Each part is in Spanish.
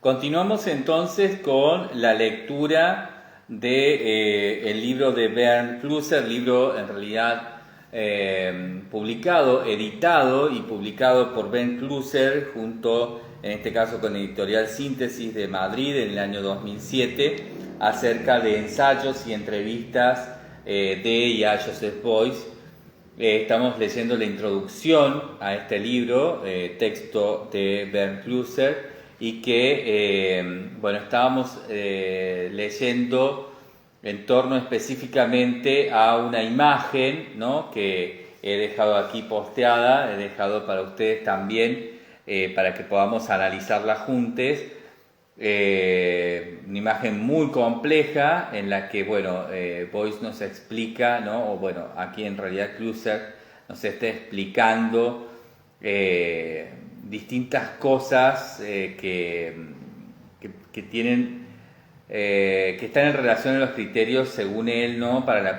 Continuamos entonces con la lectura de el libro de Bernd Klusser, libro en realidad publicado, editado y publicado por Bernd Klusser junto, en este caso con Editorial Síntesis de Madrid en el año 2007, acerca de ensayos y entrevistas de y a Joseph Beuys. Estamos leyendo la introducción a este libro, texto de Bernd Klusser, y que, estábamos leyendo en torno específicamente a una imagen, ¿no?, que he dejado aquí posteada, he dejado para ustedes también, para que podamos analizarla juntos. Una imagen muy compleja en la que, Beuys nos explica, ¿no?, aquí en realidad Klusser nos está explicando distintas cosas que tienen, que están en relación a los criterios, según él, ¿no?, para la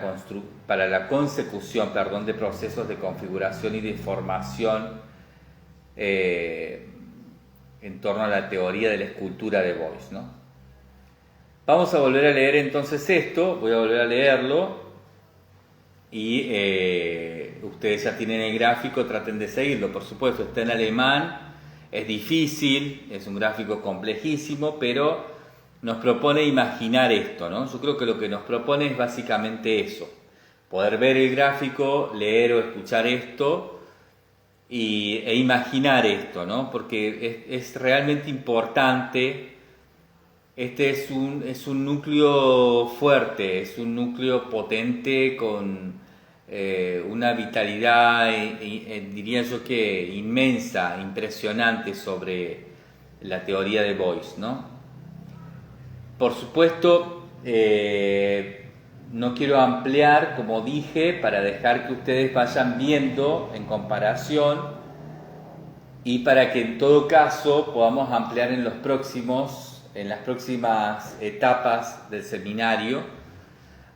consecución, de procesos de configuración y de formación en torno a la teoría de la escultura de Beuys, ¿no? Vamos a volver a leer entonces esto, voy a volver a leerlo y ustedes ya tienen el gráfico, traten de seguirlo, por supuesto, está en alemán, es difícil, es un gráfico complejísimo, pero nos propone imaginar esto, ¿no? Yo creo que lo que nos propone es básicamente eso, poder ver el gráfico, leer o escuchar esto e imaginar esto, ¿no? Porque es realmente importante. Este es un núcleo fuerte, es un núcleo potente con una vitalidad, diría yo que inmensa, impresionante sobre la teoría de Beuys, ¿no? Por supuesto, no quiero ampliar, como dije, para dejar que ustedes vayan viendo en comparación y para que en todo caso podamos ampliar en las próximas etapas del seminario.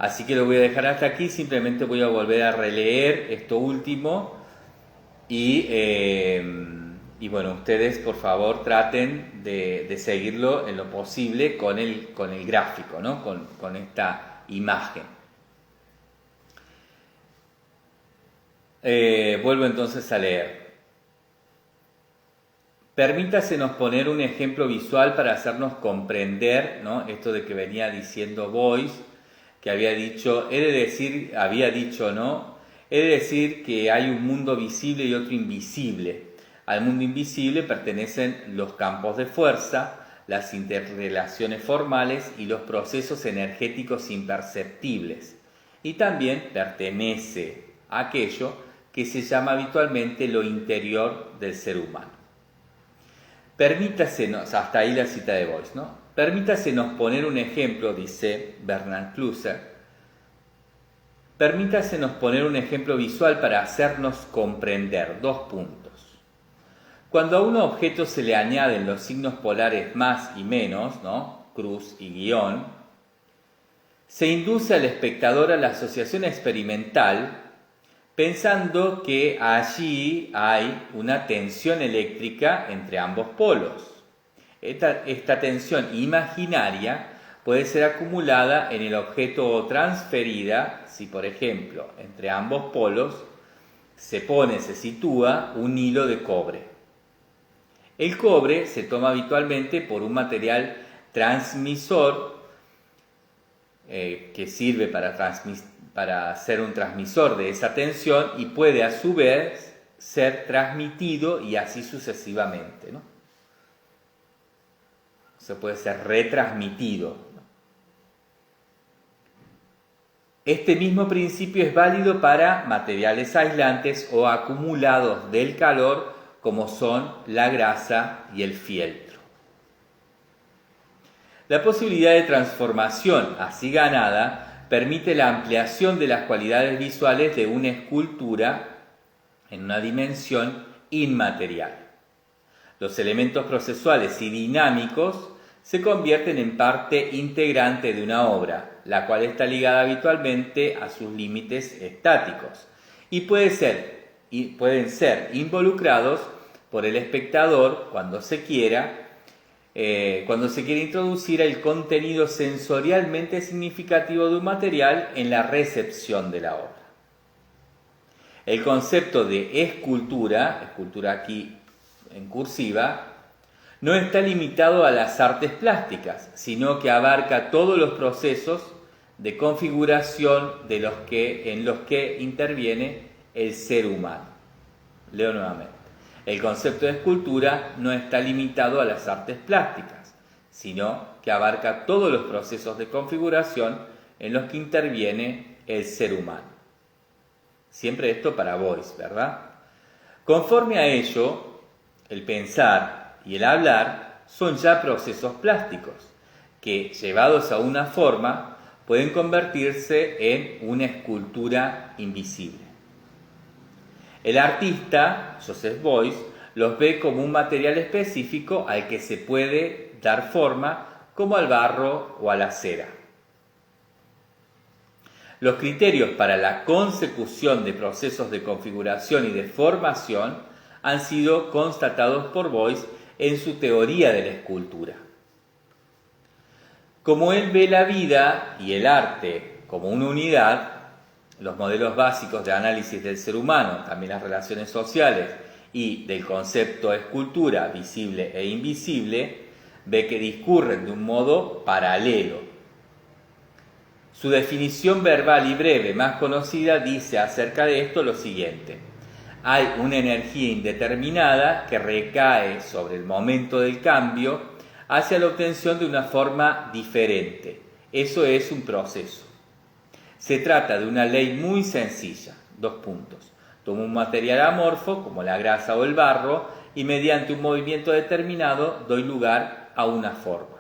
Así que lo voy a dejar hasta aquí, simplemente voy a volver a releer esto último y ustedes por favor traten de seguirlo en lo posible con el gráfico, ¿no?, con esta imagen. Vuelvo entonces a leer. Permítasenos poner un ejemplo visual para hacernos comprender, ¿no?, esto de que venía diciendo Beuys, que había dicho que hay un mundo visible y otro invisible. Al mundo invisible pertenecen los campos de fuerza, las interrelaciones formales y los procesos energéticos imperceptibles. Y también pertenece a aquello que se llama habitualmente lo interior del ser humano. Permítasenos, hasta ahí la cita de Beuys, ¿no? Permítasenos poner un ejemplo, dice Bernd Klusser. Permítasenos poner un ejemplo visual para hacernos comprender 2 puntos. Cuando a un objeto se le añaden los signos polares más y menos, ¿no?, cruz y guión, se induce al espectador a la asociación experimental pensando que allí hay una tensión eléctrica entre ambos polos. Esta tensión imaginaria puede ser acumulada en el objeto o transferida si, por ejemplo, entre ambos polos se sitúa un hilo de cobre. El cobre se toma habitualmente por un material transmisor que sirve para ser un transmisor de esa tensión y puede a su vez ser transmitido y así sucesivamente, ¿no? Se puede ser retransmitido. Este mismo principio es válido para materiales aislantes o acumulados del calor como son la grasa y el fieltro. La posibilidad de transformación así ganada permite la ampliación de las cualidades visuales de una escultura en una dimensión inmaterial. Los elementos procesuales y dinámicos se convierten en parte integrante de una obra, la cual está ligada habitualmente a sus límites estáticos y pueden ser involucrados por el espectador cuando se quiera cuando se quiere introducir el contenido sensorialmente significativo de un material en la recepción de la obra. El concepto de escultura aquí en cursiva, no está limitado a las artes plásticas, sino que abarca todos los procesos de configuración en los que interviene el ser humano. Leo nuevamente. El concepto de escultura no está limitado a las artes plásticas, sino que abarca todos los procesos de configuración en los que interviene el ser humano. Siempre esto para Beuys, ¿verdad? Conforme a ello, el pensar y el hablar son ya procesos plásticos que, llevados a una forma, pueden convertirse en una escultura invisible. El artista, Joseph Beuys, los ve como un material específico al que se puede dar forma, como al barro o a la cera. Los criterios para la consecución de procesos de configuración y de formación han sido constatados por Beuys en su teoría de la escultura. Como él ve la vida y el arte como una unidad, los modelos básicos de análisis del ser humano, también las relaciones sociales y del concepto de escultura visible e invisible, ve que discurren de un modo paralelo. Su definición verbal y breve más conocida dice acerca de esto lo siguiente: hay una energía indeterminada que recae sobre el momento del cambio hacia la obtención de una forma diferente. Eso es un proceso. Se trata de una ley muy sencilla. 2 puntos. Tomo un material amorfo, como la grasa o el barro, y mediante un movimiento determinado doy lugar a una forma.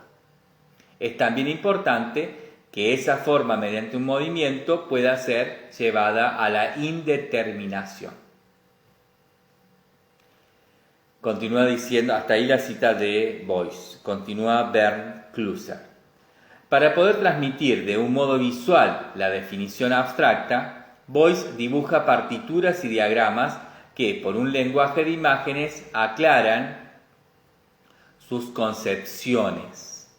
Es también importante que esa forma, mediante un movimiento, pueda ser llevada a la indeterminación. Continúa diciendo, hasta ahí la cita de Beuys, continúa Bernd Klüser. Para poder transmitir de un modo visual la definición abstracta, Beuys dibuja partituras y diagramas que, por un lenguaje de imágenes, aclaran sus concepciones.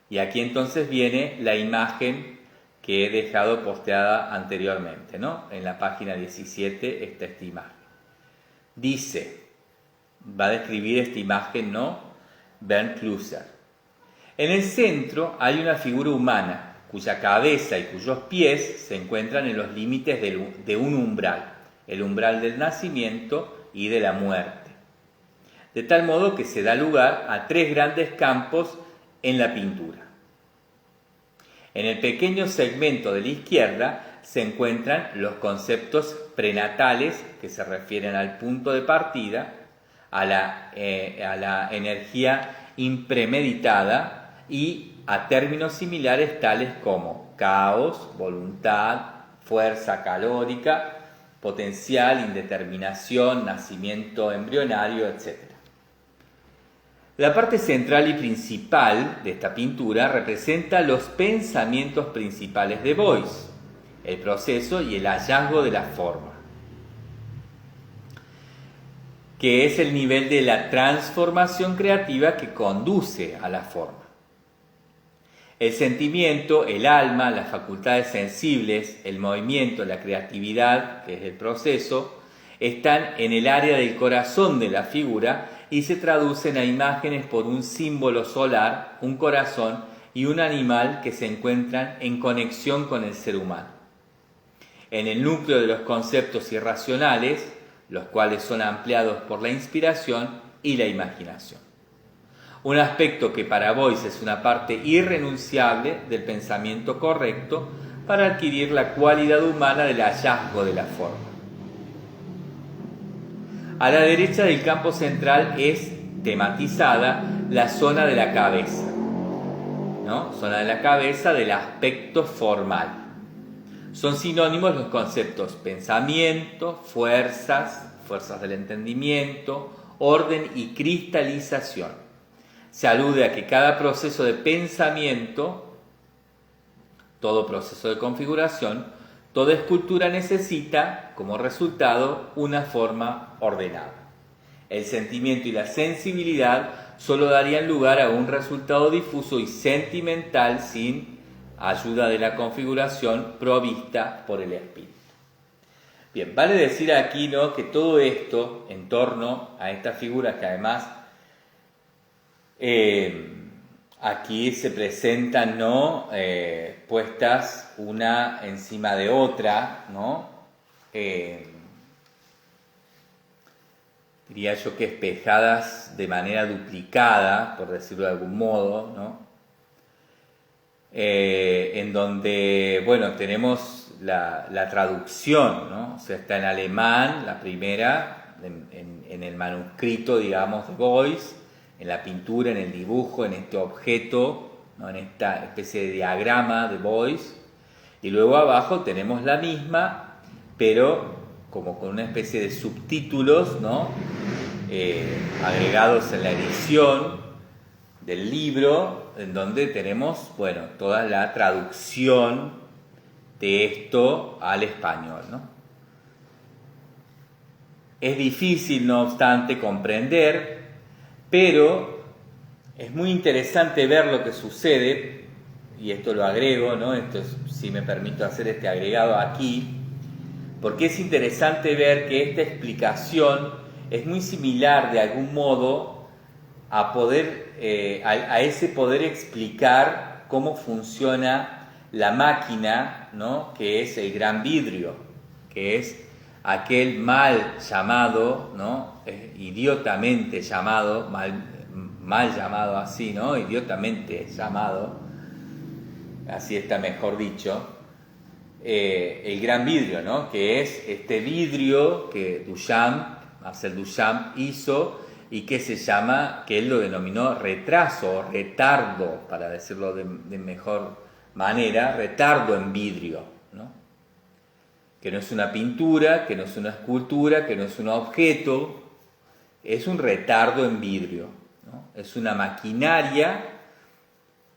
Y aquí entonces viene la imagen que he dejado posteada anteriormente, ¿no? En la página 17 está esta imagen. Dice, va a describir esta imagen, ¿no? Bernd Klüser. En el centro hay una figura humana, cuya cabeza y cuyos pies se encuentran en los límites de un umbral, el umbral del nacimiento y de la muerte. De tal modo que se da lugar a 3 grandes campos en la pintura. En el pequeño segmento de la izquierda se encuentran los conceptos prenatales que se refieren al punto de partida, a la energía impremeditada y a términos similares tales como caos, voluntad, fuerza calórica, potencial, indeterminación, nacimiento embrionario, etc. La parte central y principal de esta pintura representa los pensamientos principales de Beuys, el proceso y el hallazgo de la forma, que es el nivel de la transformación creativa que conduce a la forma. El sentimiento, el alma, las facultades sensibles, el movimiento, la creatividad, que es el proceso, están en el área del corazón de la figura y se traducen a imágenes por un símbolo solar, un corazón y un animal que se encuentran en conexión con el ser humano. En el núcleo de los conceptos irracionales, los cuales son ampliados por la inspiración y la imaginación. Un aspecto que para Beuys es una parte irrenunciable del pensamiento correcto para adquirir la cualidad humana del hallazgo de la forma. A la derecha del campo central es tematizada la zona de la cabeza, ¿no? Zona de la cabeza del aspecto formal. Son sinónimos los conceptos pensamiento, fuerzas del entendimiento, orden y cristalización. Se alude a que cada proceso de pensamiento, todo proceso de configuración, toda escultura necesita, como resultado, una forma ordenada. El sentimiento y la sensibilidad solo darían lugar a un resultado difuso y sentimental sin ayuda de la configuración provista por el espíritu. Bien, vale decir aquí, ¿no?, que todo esto en torno a estas figuras que además aquí se presentan, ¿no?, puestas una encima de otra, ¿no? Diría yo que espejadas de manera duplicada, por decirlo de algún modo, ¿no? En donde, bueno, tenemos la traducción, ¿no? O sea, está en alemán la primera, en el manuscrito, digamos, de Beuys, en la pintura, en el dibujo, en este objeto, ¿no?, en esta especie de diagrama de Beuys, y luego abajo tenemos la misma, pero como con una especie de subtítulos, ¿no?, agregados en la edición del libro, en donde tenemos, bueno, toda la traducción de esto al español, ¿no? Es difícil, no obstante, comprender, pero es muy interesante ver lo que sucede, y esto lo agrego, ¿no? Esto es, si me permito hacer este agregado aquí, porque es interesante ver que esta explicación es muy similar de algún modo a ese poder explicar cómo funciona la máquina, ¿no?, que es el gran vidrio, que es aquel mal llamado, ¿no?, idiotamente llamado, mal llamado así, ¿no?, idiotamente llamado, así está mejor dicho, el gran vidrio, ¿no?, que es este vidrio que Marcel Duchamp hizo y que se llama, que él lo denominó retraso o retardo, para decirlo de mejor manera, retardo en vidrio, ¿no?, que no es una pintura, que no es una escultura, que no es un objeto, es un retardo en vidrio, ¿no? Es una maquinaria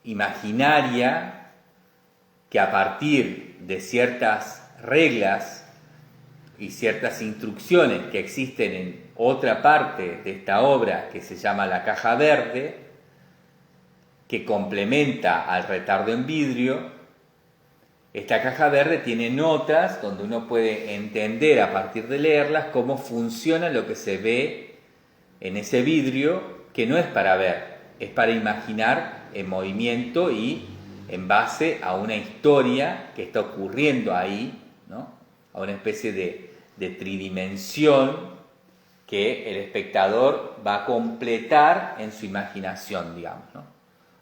imaginaria que a partir de ciertas reglas y ciertas instrucciones que existen en otra parte de esta obra que se llama La Caja Verde, que complementa al retardo en vidrio, esta caja verde tiene notas donde uno puede entender a partir de leerlas cómo funciona lo que se ve en ese vidrio, que no es para ver, es para imaginar en movimiento y en base a una historia que está ocurriendo ahí, ¿no?, a una especie de tridimensión que el espectador va a completar en su imaginación, digamos, ¿no?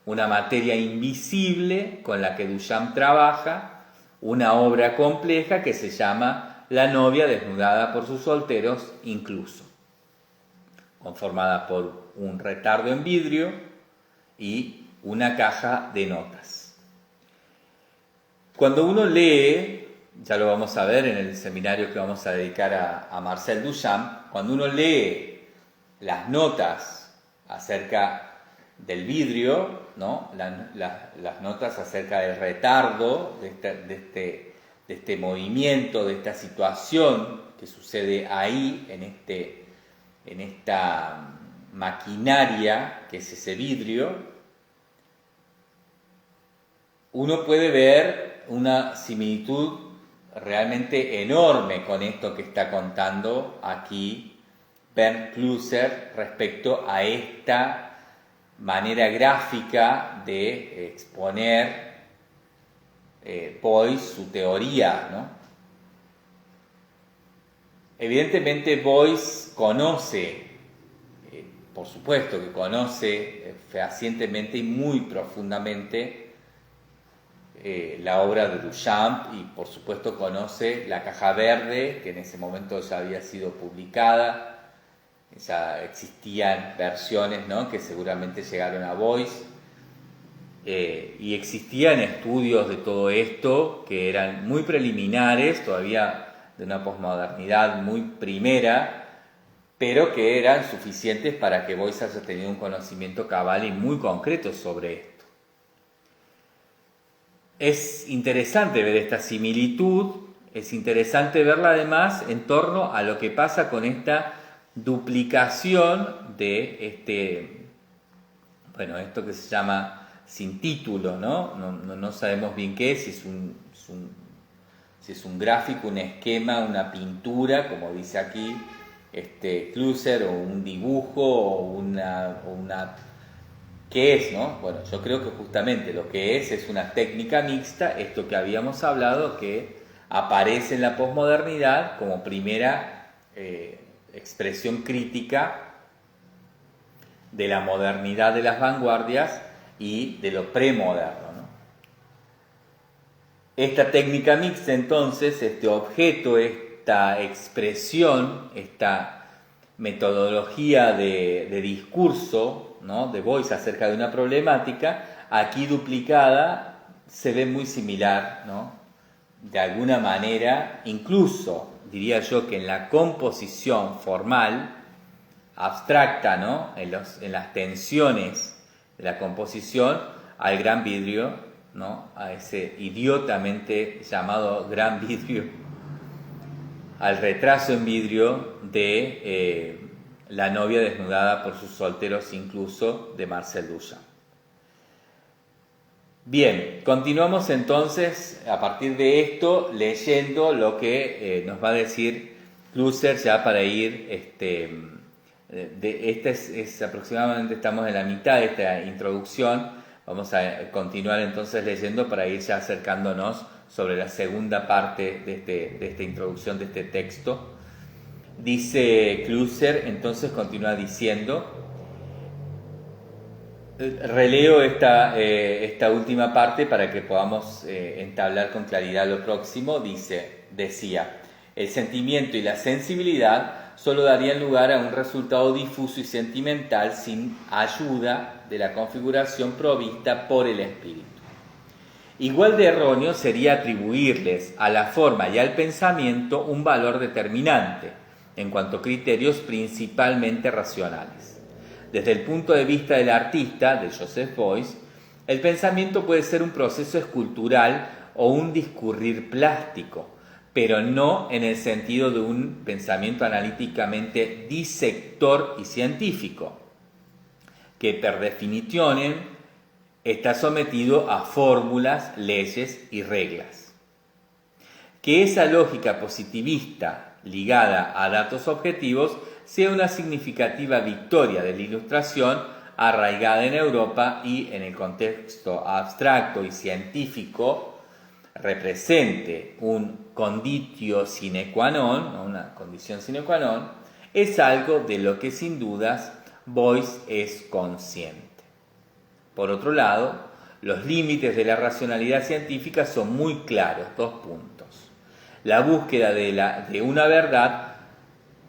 Una materia invisible con la que Duchamp trabaja, una obra compleja que se llama La novia desnudada por sus solteros incluso, conformada por un retardo en vidrio y una caja de notas. Cuando uno lee, ya lo vamos a ver en el seminario que vamos a dedicar a Marcel Duchamp, cuando uno lee las notas acerca del vidrio, ¿no?, las notas acerca del retardo, de este movimiento, de esta situación que sucede ahí, en esta maquinaria que es ese vidrio, uno puede ver una similitud realmente enorme con esto que está contando aquí Bernd Klüser respecto a esta manera gráfica de exponer Beuys su teoría, ¿no? Evidentemente Beuys conoce, por supuesto que conoce fehacientemente y muy profundamente la obra de Duchamp, y por supuesto conoce La Caja Verde, que en ese momento ya había sido publicada. Ya existían versiones, ¿no?, que seguramente llegaron a Beuys, y existían estudios de todo esto que eran muy preliminares, todavía de una posmodernidad muy primera, pero que eran suficientes para que Beuys haya tenido un conocimiento cabal y muy concreto sobre esto. Es interesante ver esta similitud, es interesante verla además en torno a lo que pasa con esta duplicación de bueno, esto que se llama sin título, ¿no? No sabemos bien qué es, si es un gráfico, un esquema, una pintura, como dice aquí Clusser, o un dibujo, o una ¿qué es, no? Bueno, yo creo que justamente lo que es una técnica mixta, esto que habíamos hablado, que aparece en la posmodernidad como primera expresión crítica de la modernidad de las vanguardias y de lo premoderno, ¿no? Esta técnica mixta, entonces, este objeto, esta expresión, esta metodología de discurso, ¿no?, de Boyce acerca de una problemática, aquí duplicada, se ve muy similar, ¿no?, de alguna manera, incluso diría yo que en la composición formal, abstracta, ¿no?, en las tensiones de la composición, al gran vidrio, ¿no?, a ese idiotamente llamado gran vidrio, al retraso en vidrio de La novia desnudada por sus solteros incluso, de Marcel Duchamp. Bien, continuamos entonces a partir de esto leyendo lo que nos va a decir Clusser ya para ir, es aproximadamente, estamos en la mitad de esta introducción, vamos a continuar entonces leyendo para ir ya acercándonos sobre la segunda parte de esta introducción de este texto. Dice Clusser, entonces continúa diciendo, releo esta última parte para que podamos entablar con claridad lo próximo. Decía, el sentimiento y la sensibilidad solo darían lugar a un resultado difuso y sentimental sin ayuda de la configuración provista por el espíritu. Igual de erróneo sería atribuirles a la forma y al pensamiento un valor determinante en cuanto a criterios principalmente racionales. Desde el punto de vista del artista, de Joseph Beuys, el pensamiento puede ser un proceso escultural o un discurrir plástico, pero no en el sentido de un pensamiento analíticamente disector y científico, que per definitionem está sometido a fórmulas, leyes y reglas. Que esa lógica positivista ligada a datos objetivos sea una significativa victoria de la Ilustración arraigada en Europa y en el contexto abstracto y científico represente un conditio sine qua non, una condición sine qua non, es algo de lo que sin dudas Beuys es consciente. Por otro lado, los límites de la racionalidad científica son muy claros, 2 puntos. La búsqueda de una verdad,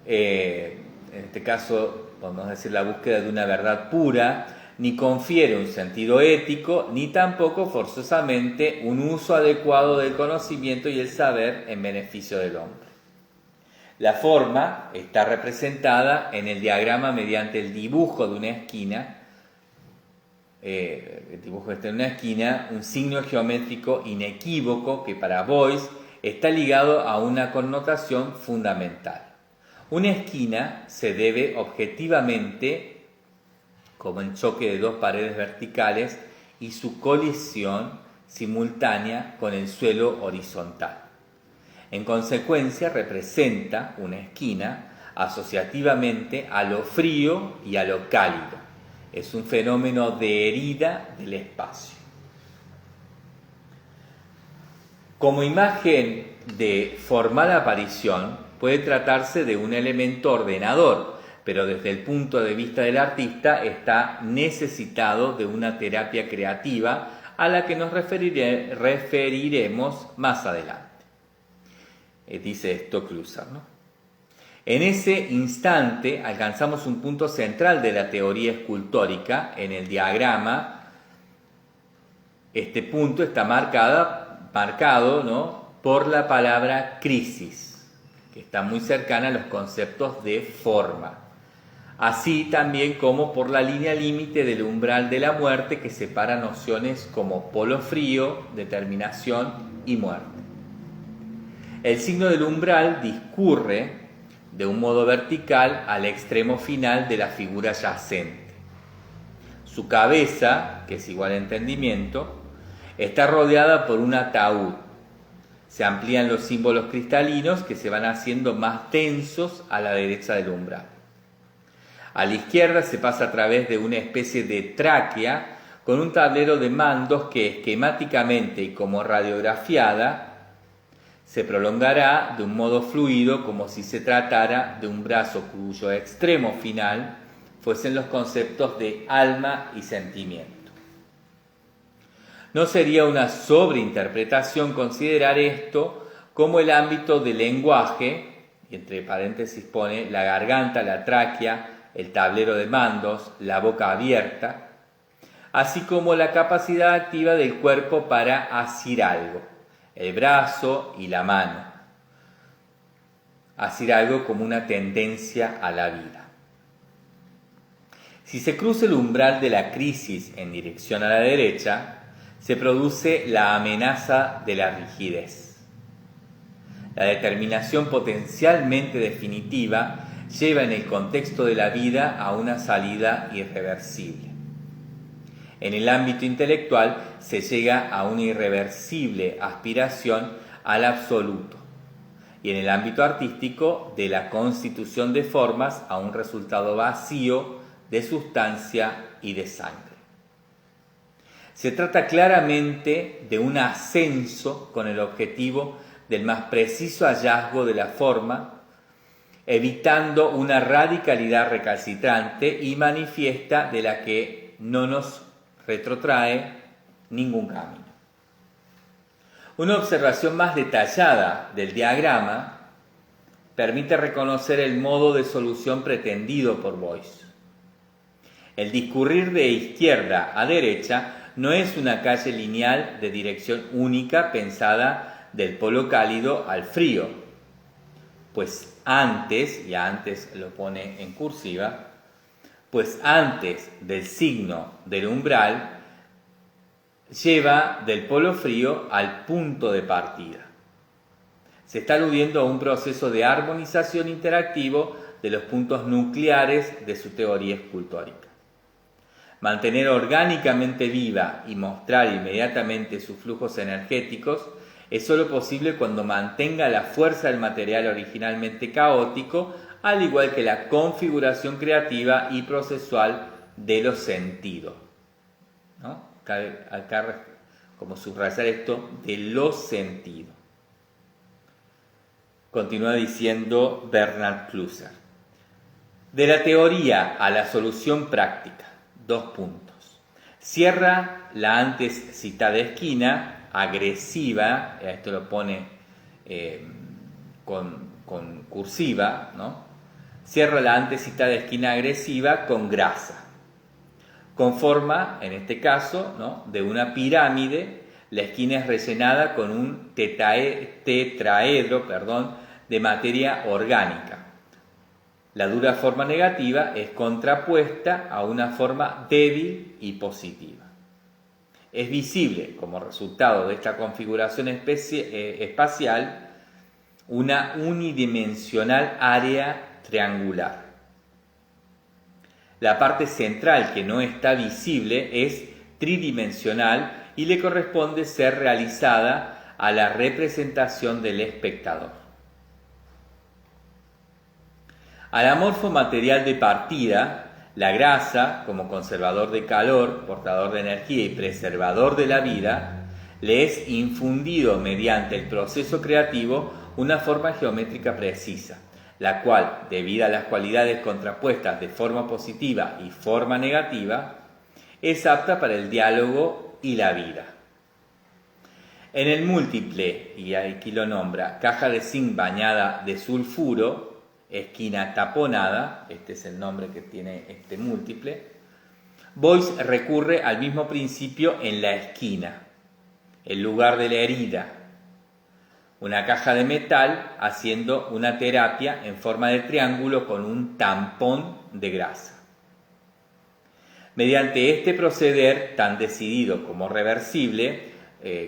en este caso podemos decir la búsqueda de una verdad pura, ni confiere un sentido ético, ni tampoco forzosamente un uso adecuado del conocimiento y el saber en beneficio del hombre. La forma está representada en el diagrama mediante el dibujo de una esquina, un signo geométrico inequívoco que para Beuys está ligado a una connotación fundamental. Una esquina se debe objetivamente como el choque de 2 paredes verticales y su colisión simultánea con el suelo horizontal. En consecuencia, representa una esquina asociativamente a lo frío y a lo cálido. Es un fenómeno de herida del espacio. Como imagen de formal aparición, puede tratarse de un elemento ordenador, pero desde el punto de vista del artista está necesitado de una terapia creativa a la que nos referiremos más adelante. Dice esto Clusser, ¿no? En ese instante alcanzamos un punto central de la teoría escultórica en el diagrama. Este punto está marcado, ¿no?, por la palabra crisis, que está muy cercana a los conceptos de forma, así también como por la línea límite del umbral de la muerte que separa nociones como polo frío, determinación y muerte. El signo del umbral discurre de un modo vertical al extremo final de la figura yacente. Su cabeza, que es igual a entendimiento, está rodeada por un ataúd. Se amplían los símbolos cristalinos que se van haciendo más densos a la derecha del umbral. A la izquierda se pasa a través de una especie de tráquea con un tablero de mandos que esquemáticamente y como radiografiada se prolongará de un modo fluido como si se tratara de un brazo cuyo extremo final fuesen los conceptos de alma y sentimiento. No sería una sobreinterpretación considerar esto como el ámbito del lenguaje, y entre paréntesis pone la garganta, la tráquea, el tablero de mandos, la boca abierta, así como la capacidad activa del cuerpo para asir algo, el brazo y la mano. Asir algo como una tendencia a la vida. Si se cruza el umbral de la crisis en dirección a la derecha, se produce la amenaza de la rigidez. La determinación potencialmente definitiva lleva en el contexto de la vida a una salida irreversible. En el ámbito intelectual se llega a una irreversible aspiración al absoluto, y en el ámbito artístico de la constitución de formas a un resultado vacío de sustancia y de sangre. Se trata claramente de un ascenso con el objetivo del más preciso hallazgo de la forma, evitando una radicalidad recalcitrante y manifiesta de la que no nos retrotrae ningún camino. Una observación más detallada del diagrama permite reconocer el modo de solución pretendido por Boyce. El discurrir de izquierda a derecha no es una calle lineal de dirección única pensada del polo cálido al frío, pues antes, y antes lo pone en cursiva, pues antes del signo del umbral lleva del polo frío al punto de partida. Se está aludiendo a un proceso de armonización interactivo de los puntos nucleares de su teoría escultórica. Mantener orgánicamente viva y mostrar inmediatamente sus flujos energéticos es sólo posible cuando mantenga la fuerza del material originalmente caótico, al igual que la configuración creativa y procesual de los sentidos. ¿No? Acá como subrayar esto de los sentidos. Continúa diciendo Bernard Klusser. De la teoría a la solución práctica. 2 puntos. Cierra la antes citada esquina agresiva, esto lo pone con cursiva, ¿no? Cierra la antes citada esquina agresiva con grasa. Con forma, en este caso, ¿no?, de una pirámide, la esquina es rellenada con un tetraedro de materia orgánica. La dura forma negativa es contrapuesta a una forma débil y positiva. Es visible, como resultado de esta configuración espacial, una unidimensional área triangular. La parte central que no está visible es tridimensional y le corresponde ser realizada a la representación del espectador. Al amorfo material de partida, la grasa, como conservador de calor, portador de energía y preservador de la vida, le es infundido mediante el proceso creativo una forma geométrica precisa, la cual, debido a las cualidades contrapuestas de forma positiva y forma negativa, es apta para el diálogo y la vida. En el múltiple, y aquí lo nombra, caja de zinc bañada de sulfuro, esquina taponada, este es el nombre que tiene este múltiple, Boyce recurre al mismo principio en la esquina, el lugar de la herida, una caja de metal haciendo una terapia en forma de triángulo con un tampón de grasa. Mediante este proceder tan decidido como reversible,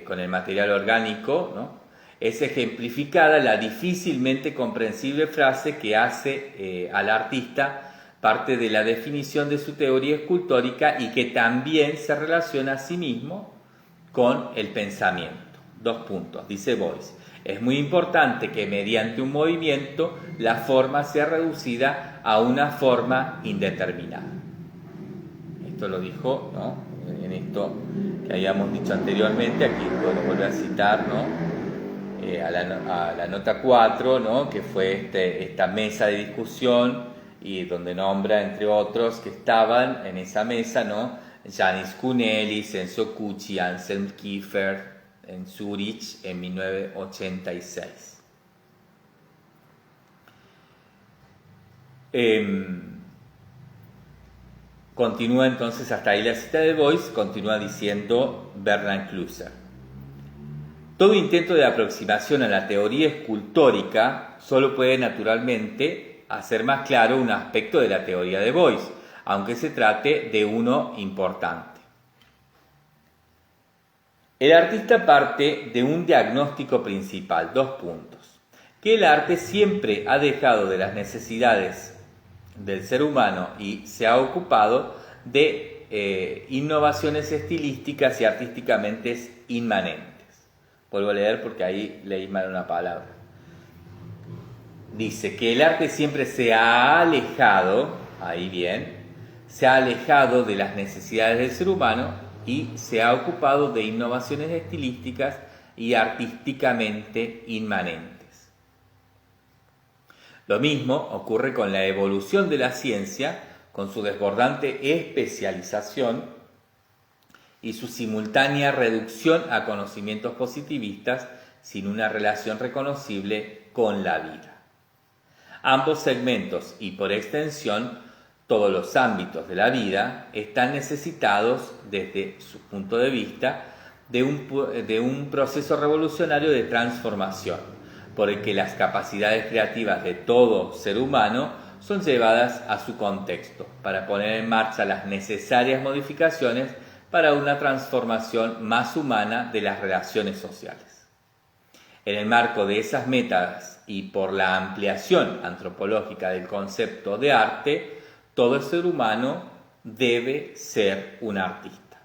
con el material orgánico, ¿no?, es ejemplificada la difícilmente comprensible frase que hace al artista parte de la definición de su teoría escultórica y que también se relaciona a sí mismo con el pensamiento. 2 puntos, dice Beuys. Es muy importante que mediante un movimiento la forma sea reducida a una forma indeterminada. Esto lo dijo, ¿no?, en esto que habíamos dicho anteriormente, aquí lo vuelvo a citar, ¿no?, a la nota 4, ¿no?, que fue esta mesa de discusión, y donde nombra, entre otros, que estaban en esa mesa, ¿no?, Janis Kunelis, Enzo Cucci, Anselm Kiefer, en Zurich en 1986. Continúa entonces, hasta ahí la cita de Beuys, continúa diciendo Bernard Klüser. Todo intento de aproximación a la teoría escultórica solo puede naturalmente hacer más claro un aspecto de la teoría de Beuys, aunque se trate de uno importante. El artista parte de un diagnóstico principal, 2 puntos, que el arte siempre ha dejado de las necesidades del ser humano y se ha ocupado de innovaciones estilísticas y artísticamente inmanentes. Vuelvo a leer porque ahí leí mal una palabra. Dice que el arte siempre se ha alejado, ahí bien, se ha alejado de las necesidades del ser humano y se ha ocupado de innovaciones estilísticas y artísticamente inmanentes. Lo mismo ocurre con la evolución de la ciencia, con su desbordante especialización y su simultánea reducción a conocimientos positivistas sin una relación reconocible con la vida. Ambos segmentos y, por extensión, todos los ámbitos de la vida están necesitados, desde su punto de vista, de un proceso revolucionario de transformación, por el que las capacidades creativas de todo ser humano son llevadas a su contexto, para poner en marcha las necesarias modificaciones para una transformación más humana de las relaciones sociales. En el marco de esas metas y por la ampliación antropológica del concepto de arte, todo ser humano debe ser un artista.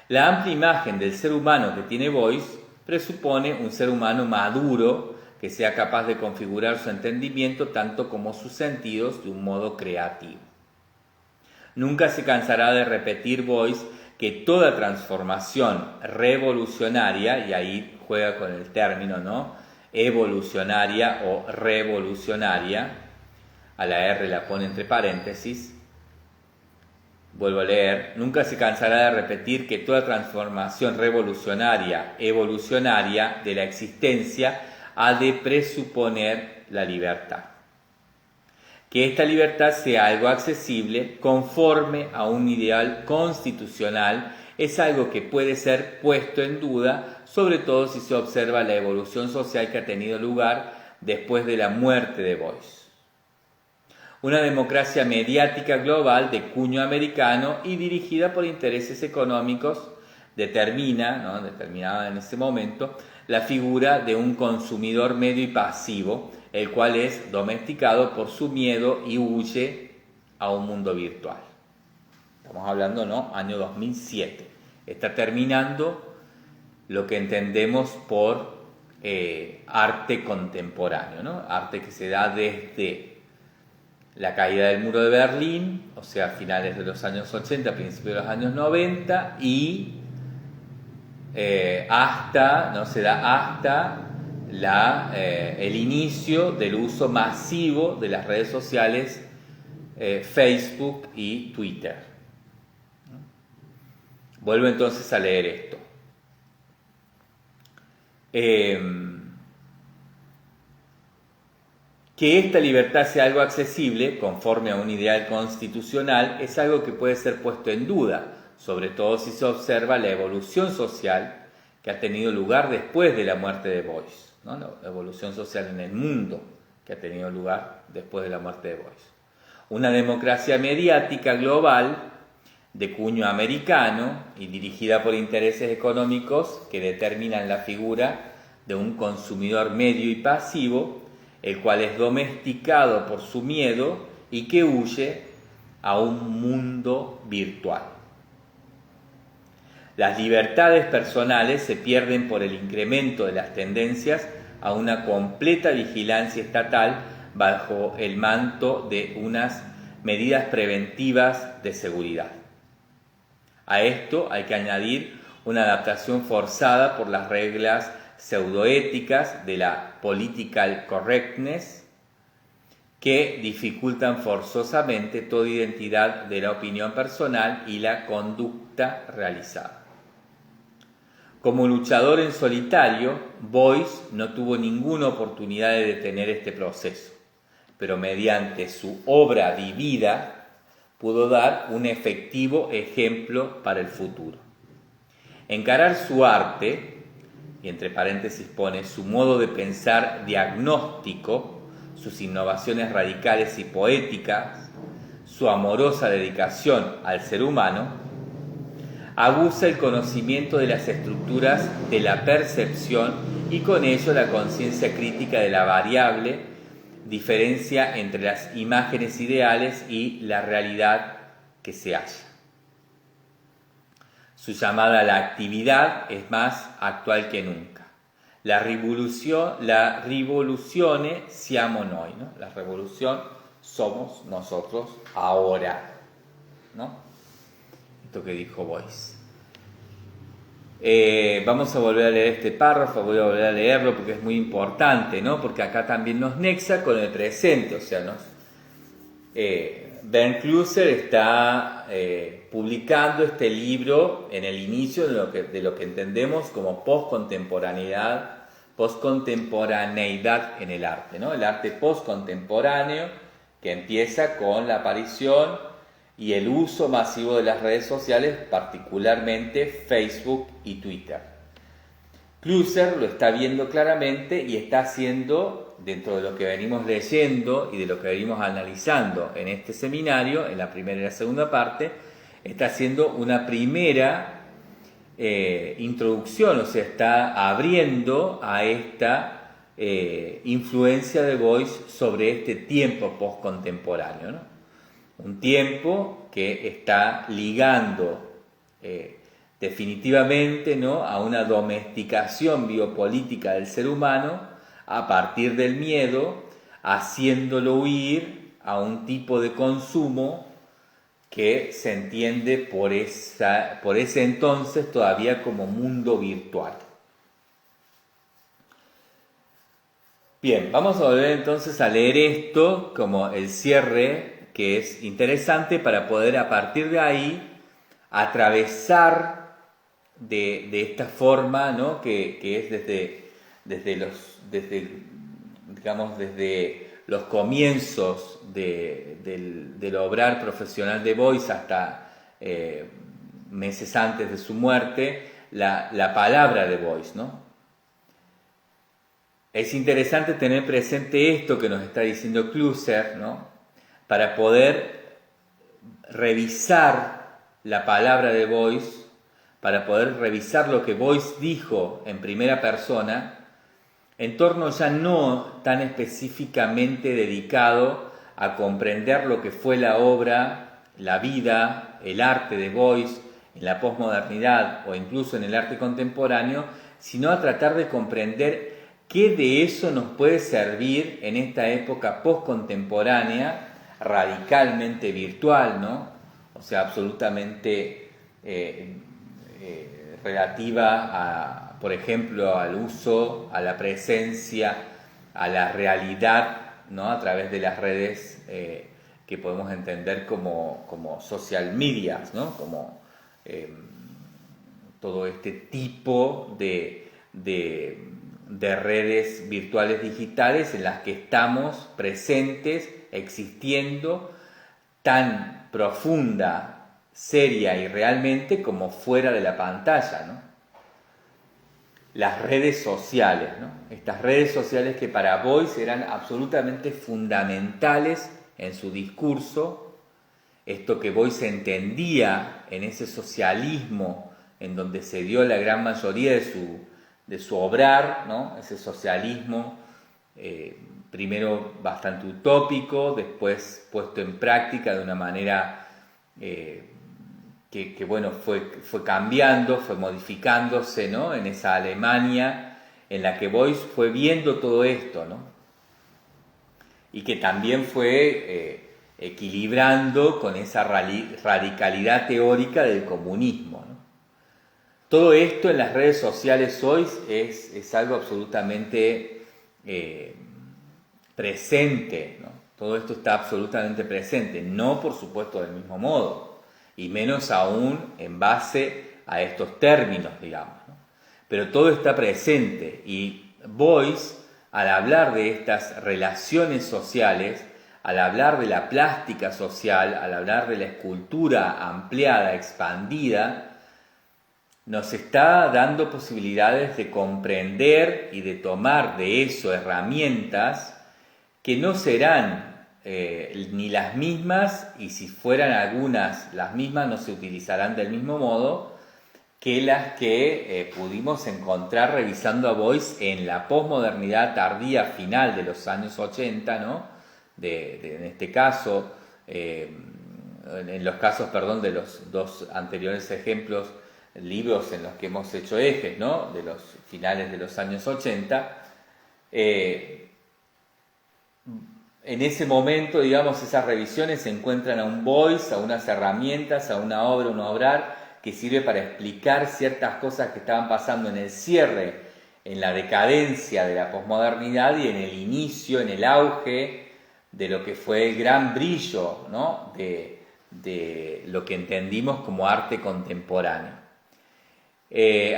La amplia imagen del ser humano que tiene Beuys presupone un ser humano maduro que sea capaz de configurar su entendimiento tanto como sus sentidos de un modo creativo. Nunca se cansará de repetir Beuys que toda transformación revolucionaria, y ahí juega con el término, ¿no?, evolucionaria o revolucionaria, a la R la pone entre paréntesis, vuelvo a leer, nunca se cansará de repetir que toda transformación revolucionaria, evolucionaria de la existencia ha de presuponer la libertad. Que esta libertad sea algo accesible, conforme a un ideal constitucional, es algo que puede ser puesto en duda, sobre todo si se observa la evolución social que ha tenido lugar después de la muerte de Beuys. Una democracia mediática global de cuño americano y dirigida por intereses económicos determinaba en ese momento la figura de un consumidor medio y pasivo, el cual es domesticado por su miedo y huye a un mundo virtual. Estamos hablando, ¿no?, año 2007. Está terminando lo que entendemos por arte contemporáneo, ¿no? Arte que se da desde la caída del muro de Berlín, o sea, a finales de los años 80, principios de los años 90, y se da hasta el inicio del uso masivo de las redes sociales Facebook y Twitter. Vuelvo entonces a leer esto. Que esta libertad sea algo accesible, conforme a un ideal constitucional, es algo que puede ser puesto en duda, sobre todo si se observa la evolución social que ha tenido lugar después de la muerte de Beuys, ¿no? La evolución social en el mundo que ha tenido lugar después de la muerte de Beuys. Una democracia mediática global de cuño americano y dirigida por intereses económicos que determinan la figura de un consumidor medio y pasivo, el cual es domesticado por su miedo y que huye a un mundo virtual. Las libertades personales se pierden por el incremento de las tendencias a una completa vigilancia estatal bajo el manto de unas medidas preventivas de seguridad. A esto hay que añadir una adaptación forzada por las reglas pseudoéticas de la political correctness que dificultan forzosamente toda identidad de la opinión personal y la conducta realizada. Como luchador en solitario, Boyce no tuvo ninguna oportunidad de detener este proceso, pero mediante su obra vivida pudo dar un efectivo ejemplo para el futuro. Encarar su arte, y entre paréntesis pone su modo de pensar diagnóstico, sus innovaciones radicales y poéticas, su amorosa dedicación al ser humano, aguza el conocimiento de las estructuras de la percepción y con ello la conciencia crítica de la variable diferencia entre las imágenes ideales y la realidad que se halla. Su llamada a la actividad es más actual que nunca. La rivoluzione siamo noi, ¿no? La revolución somos nosotros ahora, ¿no? Esto que dijo Boyce. Vamos a volver a leer este párrafo, voy a volver a leerlo porque es muy importante, ¿no? Porque acá también nos nexa con el presente, o sea, Bernd Klüser está publicando este libro en el inicio de lo que entendemos como postcontemporaneidad en el arte, ¿no? El arte postcontemporáneo que empieza con la aparición y el uso masivo de las redes sociales, particularmente Facebook y Twitter. Klüser lo está viendo claramente y está haciendo, dentro de lo que venimos leyendo y de lo que venimos analizando en este seminario, en la primera y la segunda parte, está haciendo una primera introducción, o sea, está abriendo a esta influencia de Boyce sobre este tiempo postcontemporáneo, ¿no? Un tiempo que está ligando definitivamente, ¿no?, a una domesticación biopolítica del ser humano a partir del miedo, haciéndolo huir a un tipo de consumo que se entiende por ese entonces todavía como mundo virtual. Bien, vamos a volver entonces a leer esto como el cierre, que es interesante para poder a partir de ahí atravesar de esta forma, ¿no?, que es desde los comienzos del obrar profesional de Boyce hasta meses antes de su muerte, la palabra de Boyce, ¿no? Es interesante tener presente esto que nos está diciendo Klüser, ¿no?, para poder revisar la palabra de Boyce, para poder revisar lo que Boyce dijo en primera persona, en torno ya no tan específicamente dedicado a comprender lo que fue la obra, la vida, el arte de Boyce en la posmodernidad o incluso en el arte contemporáneo, sino a tratar de comprender qué de eso nos puede servir en esta época postcontemporánea, radicalmente virtual, ¿no? O sea, absolutamente relativa a, por ejemplo, al uso, a la presencia, a la realidad, ¿no?, a través de las redes que podemos entender como social medias, ¿no?, como todo este tipo de redes virtuales digitales en las que estamos presentes, existiendo, tan profunda, seria y realmente como fuera de la pantalla, ¿no? Las redes sociales, ¿no? Estas redes sociales que para Boyce eran absolutamente fundamentales en su discurso, esto que Boyce entendía en ese socialismo en donde se dio la gran mayoría de su obrar, ¿no?, ese socialismo primero bastante utópico, después puesto en práctica de una manera que bueno, fue cambiando, fue modificándose, ¿no? En esa Alemania en la que Beuys fue viendo todo esto, ¿no? Y que también fue equilibrando con esa radicalidad teórica del comunismo, ¿no? Todo esto en las redes sociales hoy es algo absolutamente presente, ¿no? Todo esto está absolutamente presente, no por supuesto del mismo modo, y menos aún en base a estos términos, digamos, ¿no? Pero todo está presente, y Beuys, al hablar de estas relaciones sociales, al hablar de la plástica social, al hablar de la escultura ampliada, expandida, nos está dando posibilidades de comprender y de tomar de eso herramientas que no serán ni las mismas, y si fueran algunas las mismas no se utilizarán del mismo modo que las que pudimos encontrar revisando a Beuys en la posmodernidad tardía final de los años 80, ¿no? En este caso, en los casos, perdón, de los dos anteriores ejemplos, libros en los que hemos hecho ejes, ¿no? De los finales de los años 80, en ese momento, digamos, esas revisiones se encuentran a un Beuys, a unas herramientas, a una obra, un obrar, que sirve para explicar ciertas cosas que estaban pasando en el cierre, en la decadencia de la posmodernidad y en el inicio, en el auge de lo que fue el gran brillo, ¿no? de lo que entendimos como arte contemporáneo.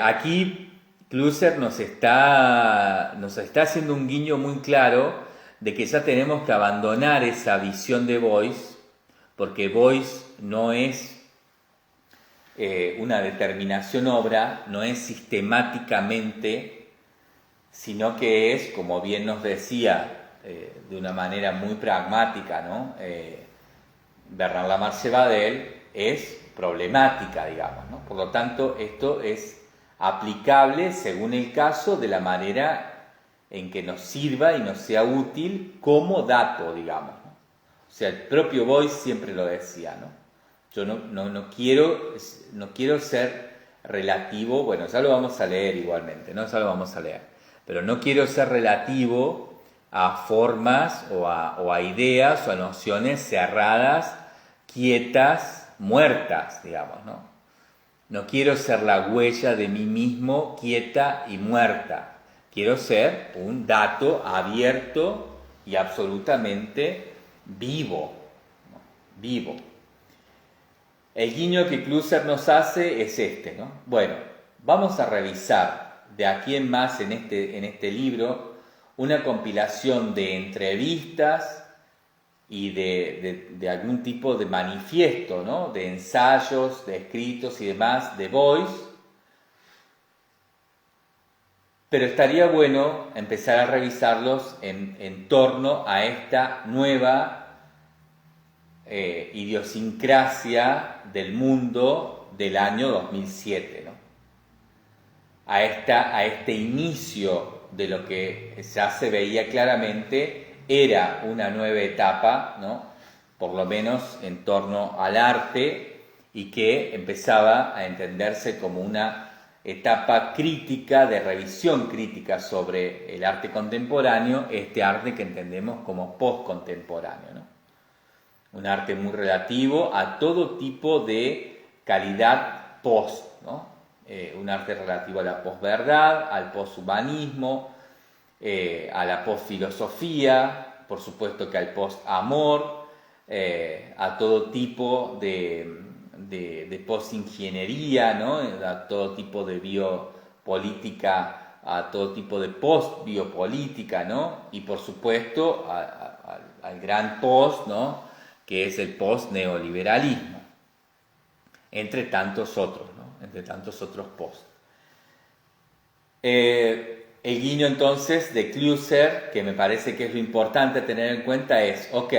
Aquí Clusser nos está haciendo un guiño muy claro de que ya tenemos que abandonar esa visión de Beuys, porque Beuys no es una determinación obra, no es sistemáticamente, sino que es, como bien nos decía, de una manera muy pragmática, ¿no? Bernard Lamarche-Badel, es problemática, digamos, ¿no? Por lo tanto, esto es aplicable según el caso de la manera en que nos sirva y nos sea útil como dato, digamos, ¿no? O sea, el propio Beuys siempre lo decía, ¿no? Yo no quiero ser relativo, bueno, ya lo vamos a leer igualmente, ¿no? Ya lo vamos a leer, pero no quiero ser relativo a formas o a ideas o a nociones cerradas, quietas, muertas, digamos, ¿no? No quiero ser la huella de mí mismo quieta y muerta. Quiero ser un dato abierto y absolutamente vivo, ¿no? Vivo. El guiño que Clusser nos hace es este, ¿no? Bueno, vamos a revisar de aquí en más en este libro una compilación de entrevistas y de algún tipo de manifiesto, ¿no? De ensayos, de escritos y demás de Beuys. Pero estaría bueno empezar a revisarlos en torno a esta nueva idiosincrasia del mundo del año 2007, ¿no? A este inicio de lo que ya se veía claramente era una nueva etapa, ¿no? Por lo menos en torno al arte, y que empezaba a entenderse como una etapa crítica, de revisión crítica sobre el arte contemporáneo, este arte que entendemos como postcontemporáneo, ¿no? Un arte muy relativo a todo tipo de calidad post, ¿no? Un arte relativo a la posverdad, al posthumanismo, a la postfilosofía, por supuesto que al postamor, a todo tipo de postingeniería, ¿no? A todo tipo de biopolítica, a todo tipo de postbiopolítica, ¿no? Y por supuesto al gran post, ¿no? Que es el post-neoliberalismo, entre tantos otros, ¿no? Entre tantos otros post. El guiño entonces de Clusser, que me parece que es lo importante tener en cuenta, es, ok,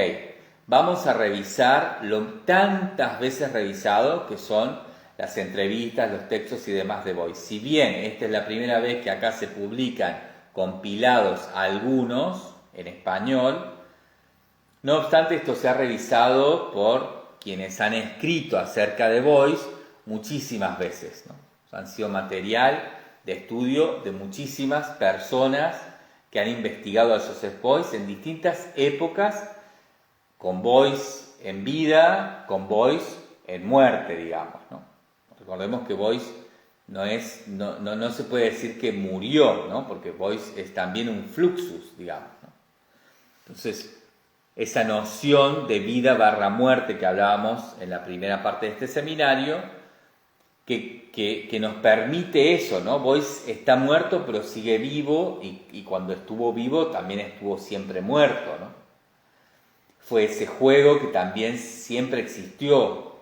vamos a revisar lo tantas veces revisado que son las entrevistas, los textos y demás de Beuys. Si bien esta es la primera vez que acá se publican compilados algunos en español. No obstante, esto se ha revisado por quienes han escrito acerca de Boyce muchísimas veces, ¿no? Han sido material de estudio de muchísimas personas que han investigado a Joseph Beuys en distintas épocas, con Beuys en vida, con Beuys en muerte, digamos, ¿no? Recordemos que Beuys no se puede decir que murió, ¿no? Porque Beuys es también un fluxus, digamos, ¿no? Entonces, esa noción de vida barra muerte que hablábamos en la primera parte de este seminario, que nos permite eso, ¿no? Beuys está muerto pero sigue vivo y cuando estuvo vivo también estuvo siempre muerto, ¿no? Fue ese juego que también siempre existió,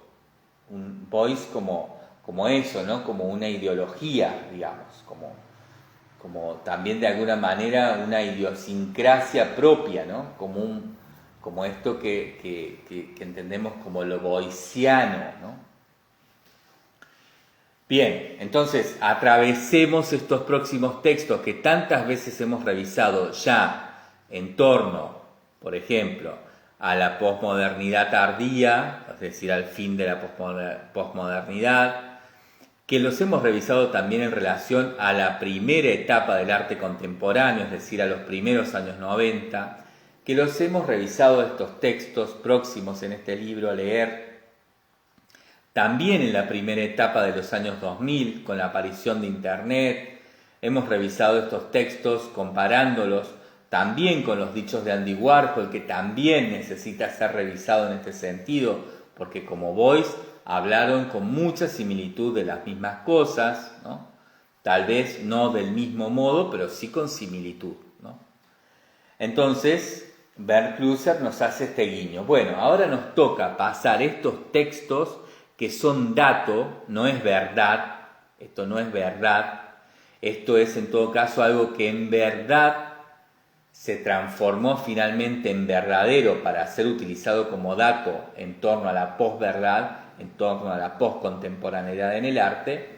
un Beuys como eso, ¿no? Como una ideología, digamos, como también de alguna manera una idiosincrasia propia, ¿no? Como esto que entendemos como lo boyciano, ¿no? Bien, entonces atravesemos estos próximos textos que tantas veces hemos revisado ya en torno, por ejemplo, a la posmodernidad tardía, es decir, al fin de la posmodernidad, que los hemos revisado también en relación a la primera etapa del arte contemporáneo, es decir, a los primeros años 90, que los hemos revisado estos textos próximos en este libro a leer también en la primera etapa de los años 2000, con la aparición de Internet. Hemos revisado estos textos comparándolos también con los dichos de Andy Warhol, que también necesita ser revisado en este sentido, porque como Beuys hablaron con mucha similitud de las mismas cosas, ¿no? Tal vez no del mismo modo, pero sí con similitud, ¿no? Entonces, Bernd Klüser nos hace este guiño. Bueno, ahora nos toca pasar estos textos que son dato, no es verdad, esto no es verdad, esto es en todo caso algo que en verdad se transformó finalmente en verdadero para ser utilizado como dato en torno a la posverdad, en torno a la poscontemporaneidad en el arte.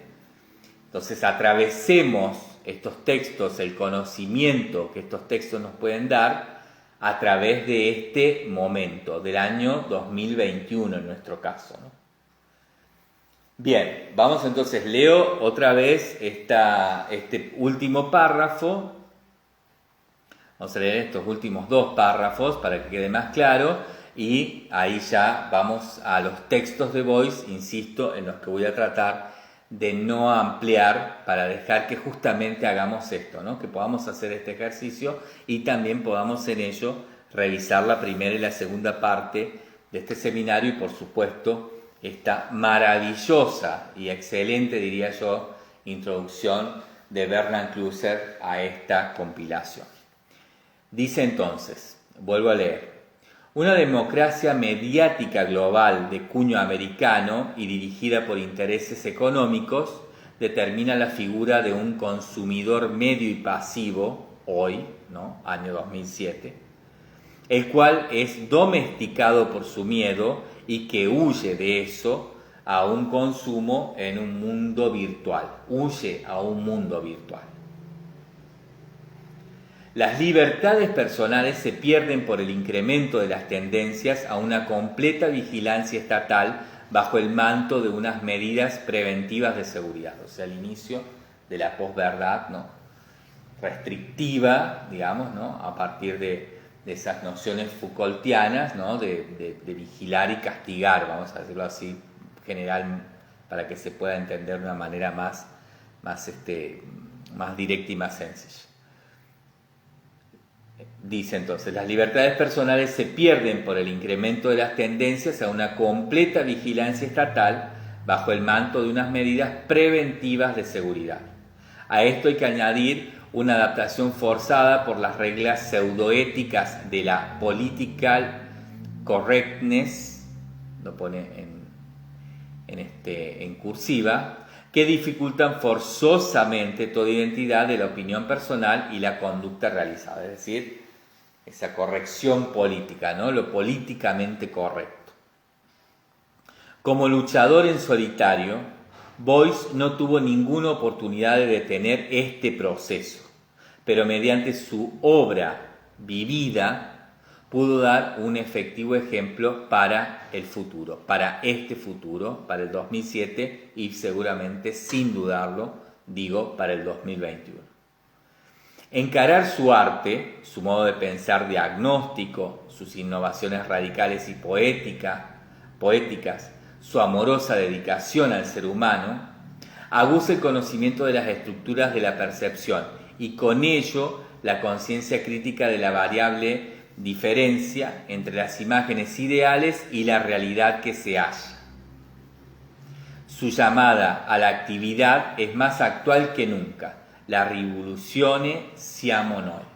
Entonces atravesemos estos textos, el conocimiento que estos textos nos pueden dar a través de este momento, del año 2021 en nuestro caso, ¿no? Bien, vamos entonces, leo otra vez este último párrafo. Vamos a leer estos últimos dos párrafos para que quede más claro y ahí ya vamos a los textos de Beuys, insisto, en los que voy a tratar de no ampliar para dejar que justamente hagamos esto, ¿no? Que podamos hacer este ejercicio y también podamos en ello revisar la primera y la segunda parte de este seminario y por supuesto esta maravillosa y excelente, diría yo, introducción de Bernd Klüser a esta compilación. Dice entonces, vuelvo a leer, una democracia mediática global de cuño americano y dirigida por intereses económicos determina la figura de un consumidor medio y pasivo, hoy, ¿no? Año 2007, el cual es domesticado por su miedo y que huye de eso a un consumo en un mundo virtual, huye a un mundo virtual. Las libertades personales se pierden por el incremento de las tendencias a una completa vigilancia estatal bajo el manto de unas medidas preventivas de seguridad, o sea, el inicio de la posverdad, ¿no? Restrictiva, digamos, ¿no? A partir de esas nociones Foucaultianas, ¿no? de vigilar y castigar, vamos a decirlo así, general, para que se pueda entender de una manera más directa y más sencilla. Dice entonces, las libertades personales se pierden por el incremento de las tendencias a una completa vigilancia estatal bajo el manto de unas medidas preventivas de seguridad. A esto hay que añadir una adaptación forzada por las reglas pseudoéticas de la political correctness, lo pone en cursiva, que dificultan forzosamente toda identidad de la opinión personal y la conducta realizada, es decir, esa corrección política, ¿no? Lo políticamente correcto. Como luchador en solitario, Beuys no tuvo ninguna oportunidad de detener este proceso, pero mediante su obra vivida pudo dar un efectivo ejemplo para el futuro, para este futuro, para el 2007 y seguramente, sin dudarlo, digo, para el 2021. Encarar su arte, su modo de pensar diagnóstico, sus innovaciones radicales y poéticas, su amorosa dedicación al ser humano, aguza el conocimiento de las estructuras de la percepción y con ello la conciencia crítica de la variable diferencia entre las imágenes ideales y la realidad que se halla. Su llamada a la actividad es más actual que nunca. La rivoluzione siamo noi.